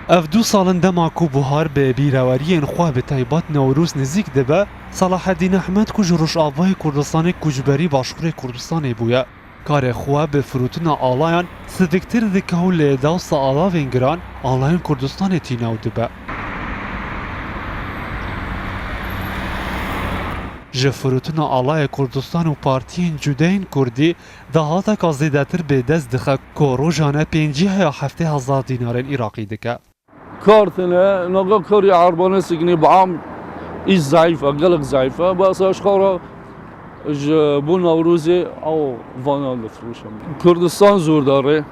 اف دو سالن دما کو بوهار به بیراوریین خوا به تایبات نوروز نزیک دبه صلاح الدین احمد کو جروش آوای کردستان کوجبری باشکور کردستان بویا کار خوا به فروتنا آلایان سدکتر دکهو لیداوس آلاوین گران آلایان کردستان تیناو دبه جفروتنا آلای کردستان و پارتیین جودین کردی دهاتا که زیدتر به دست دخه که روزانه 50 یا 70,000 دینار عراقی دکه كارتنا نقا كوري عربانة سجني بعام إيش ضعيفة قلق ضعيفة بس أشخارا بو نوروزي أو فانا لفروشم كردستان زور داره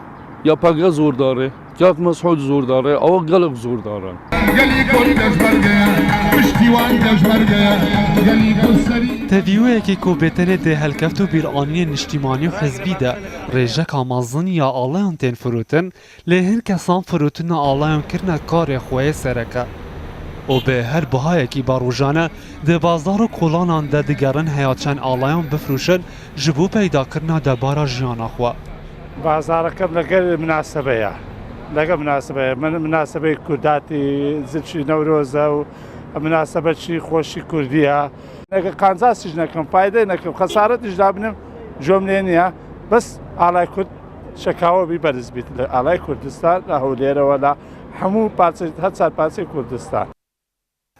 یا پگه زور داره یا مسعود زور داره او قلق زور داره تویوه که کوبتن ده هلکفتو بیرانی نشتیمانی و حزبی ده ریجک آمازن یا آلایان تین فروتن لهن کسان فروتن آلایان کرنه کار خواه سرکه و به هر بهای که باروجانه ده بازار و کلانان ده دگرن هیاچن آلایان بفروشن جبو پیدا کرنه ده بارا جیانا خواه بازارەکەم لەگەر مناسبەیە لەگە مناسبەیە من مناسبەی کورداتی زلچی نەورۆزە و مناسبەتی خۆشی کوردیە لەگە قانزاسیش نەکەم فایدەی نەکەم خەسارەتیش دابنم جۆم لێ نییە بەس ئاڵای کورد شەکاوەبی بەرز بیت لە ئاڵای کوردستان لە هەولێرەوە لە هەموو هەر پارچەی کوردستان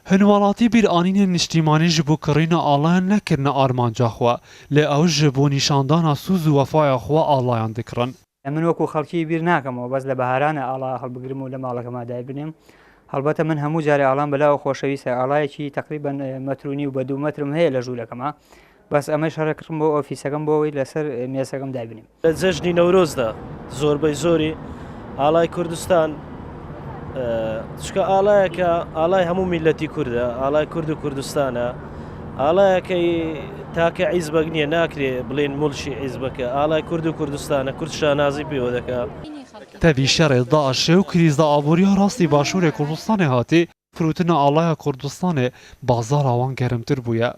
هنوالاتی بیرانین نشتیمانی جبو کرین آلایان نکرن آرمانجا خوا لی او جبو نشاندان سوز و وفای خوا آلایان دکرن من وەکو خەڵکی بیر ناکەمەوە بەس لە بەهارانە ئاڵا هەڵبگرم و لە ماڵەکەما دای بنێم هەڵبەتە من هەموو جارێ ئاڵام بەلاوە خۆشەویستە ئاڵایەکی تقریبەن مەترونی و بە 2 مەترم هەیە لە ژوورەکەمە بەس ئەمە شەڕەکردم بۆ ئۆفیسەکەم بۆەوەی لەسەر مێسەکەم دای بنێم لە جەژنی نەورۆزدا زۆربەی زۆری ئاڵای کوردستان چکە ئاڵایەکە ئاڵای هەموو میلەتی کووردە ئاڵای کورد و کوردستانە ئاڵایەکەی تاکە عیزبەک نییە ناکرێ بڵێن مڵشی عیزبەکە ئاڵای کورد و کوردستانە کورد شانازی پێوە دەکا تەوی شەڕێ داعشێ و کریزدا ئابووریە ڕاستی باشوورێ کوردستانê هاتی فروتنا ئالایە کوردستانê bazara wan germtir bûye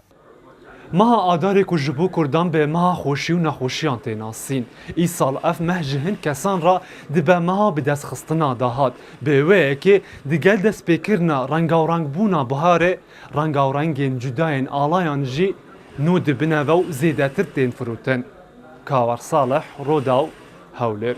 meha adarê ku ji bo Kurdan bê meha xweşî û nexweşiyan tê nasîn. Îsal ev meh ji hin kesan ra dibe meha bi destxistina dahat. Bê wêyekê di gel destpêkirina rengawrengbûna biharê rengawrengên cudayên alayan jî nû dibine ve û zêdetir tên firotin. Kawer Salih, Rodaw, Hewlêr.